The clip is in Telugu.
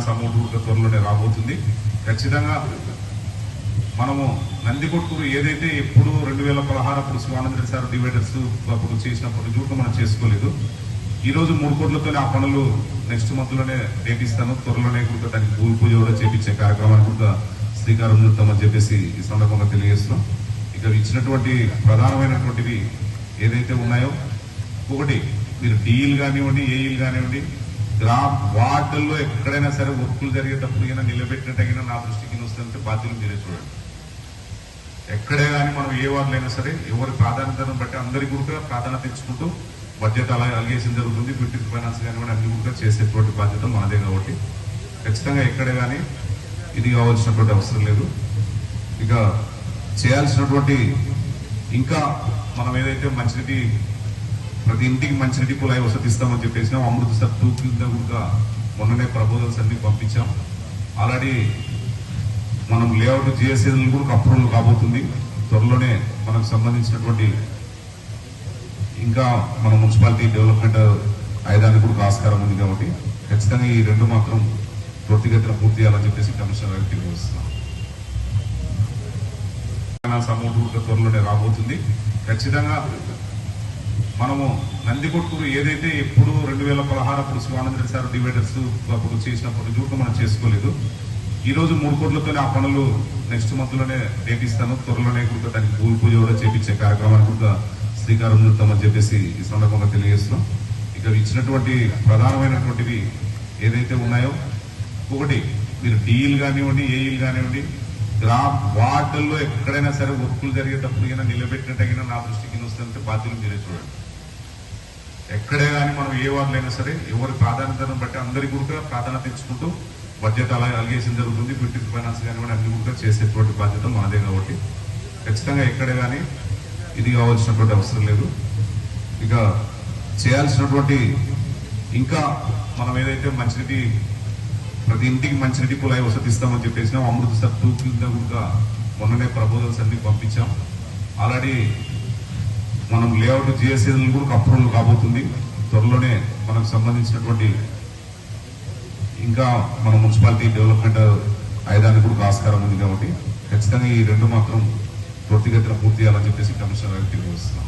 సమూహ త్వరలోనే రాబోతుంది. ఖచ్చితంగా మనము నందికొట్కూరు ఏదైతే ఎప్పుడు 2016 అప్పుడు శివానందరెడ్డి సార్ డివైడర్స్ అప్పుడు చేసినప్పుడు చూడటం మనం చేసుకోలేదు. ఈరోజు 3 కోట్లతోనే ఆ పనులు నెక్స్ట్ మంత్ లోనే చేపిస్తాను. త్వరలోనే కూడా దానికి భూమి పూజ కూడా చేపించే కార్యక్రమాన్ని కూడా శ్రీకారం చుడతామని చెప్పేసి ఈ సందర్భంగా తెలియజేస్తున్నాం. ఇక ఇచ్చినటువంటి ప్రధానమైనటువంటివి ఏదైతే ఉన్నాయో, ఒకటి మీరు డీల్ కానివ్వండి, ఏఈలు కానివ్వండి, వార్డుల్లో ఎక్కడైనా సరే వర్కులు జరిగేటప్పుడు అయినా నిలబెట్టినట్టయినా నా దృష్టికి వస్తుందంటే బాధ్యతలు మీరే చూడండి. ఎక్కడే కానీ మనం ఏ వార్డులైనా సరే ఎవరి ప్రాధాన్యతను బట్టి అందరికీ కూడా ప్రాధాన్యత ఇచ్చుకుంటూ బడ్జెట్ అలా అలిగేషన్ జరుగుతుంది. ఫిఫ్టీ ఫైనాన్స్ కానివ్వండి అన్ని కూడా చేసేటువంటి బాధ్యత మనదే. కాబట్టి ఖచ్చితంగా ఎక్కడే కానీ ఇది కావాల్సినటువంటి అవసరం లేదు. ఇక చేయాల్సినటువంటి ఇంకా మనం ఏదైతే మంచినీటి ప్రతి ఇంటికి మంచినీటి కుళాయి వసతి ఇస్తామని చెప్పేసినాం. అమృత సార్ 2 కింద కూడా మొన్ననే ప్రపోజల్స్ అన్ని పంపించాం. ఆల్రెడీ మనం లేఅవుట్ జిఎస్ఎల్ కూడా అప్రూవల్ కాబోతుంది. త్వరలోనే మనకు సంబంధించినటువంటి ఇంకా మన మున్సిపాలిటీ డెవలప్మెంట్ అయ్యేదానికి కూడా ఆస్కారం ఉంది. కాబట్టి ఖచ్చితంగా ఈ 2 మాత్రం త్వరితగతిన పూర్తి చేయాలని చెప్పేసి కమిషనర్ గారికి తెలియజేస్తున్నాం. సమూహ త్వరలోనే రాబోతుంది. ఖచ్చితంగా మనము నందికొట్కూరు ఏదైతే ఎప్పుడు 2016 అప్పుడు శివానందరెడ్డి సార్ డివైడర్స్ అప్పుడు చేసినప్పుడు చూడటం మనం చేసుకోలేదు. ఈరోజు 3 కోట్లతోనే ఆ పనులు నెక్స్ట్ మంత్ లోనే చేపిస్తాను. త్వరలోనే కూడా దానికి భూమి పూజ కూడా చేపించే కార్యక్రమాన్ని కూడా శ్రీకారం చుడతామని చెప్పేసి ఈ సందర్భంగా తెలియజేస్తున్నాం. ఇక ఇచ్చినటువంటి ప్రధానమైనటువంటివి ఏదైతే ఉన్నాయో, ఒకటి మీరు డీల్ కానివ్వండి, ఏఈలు కానివ్వండి, వార్డుల్లో ఎక్కడైనా సరే వర్కులు జరిగేటప్పుడు అయినా నిలబెట్టినట్టయినా నా దృష్టికి వస్తుందంటే బాధ్యతలు మీరే చూడండి. ఎక్కడే కానీ మనం ఏ వార్డులైనా సరే ఎవరి ప్రాధాన్యతను బట్టి అందరికీ కూడా ప్రాధాన్యత ఇచ్చుకుంటూ బడ్జెట్ అలా అలిగేషన్ జరుగుతుంది. ఫిఫ్టీ ఫైనాన్స్ కానివ్వండి అన్ని కూడా చేసేటువంటి బాధ్యత మనదే. కాబట్టి ఖచ్చితంగా ఎక్కడే కానీ ఇది కావాల్సినటువంటి అవసరం లేదు. ఇక చేయాల్సినటువంటి ఇంకా మనం ఏదైతే మంచినీటి ప్రతి ఇంటికి మంచినీటి కుళాయి వసతి ఇస్తామని చెప్పేసినాం. అమృత సార్ 2 కింద కూడా మొన్ననే ప్రపోజల్స్ అన్ని పంపించాం. ఆల్రెడీ మనం లేఅవుట్ జిఎస్ఎల్ కూడా అప్రూవల్ కాబోతుంది. త్వరలోనే మనకు సంబంధించినటువంటి ఇంకా మన మున్సిపాలిటీ డెవలప్మెంట్ అయ్యేదానికి కూడా ఆస్కారం ఉంది. కాబట్టి ఖచ్చితంగా ఈ 2 మాత్రం త్వరితగతిన పూర్తి చేయాలని చెప్పేసి కమిషనర్ గారికి తెలియజేస్తున్నాం.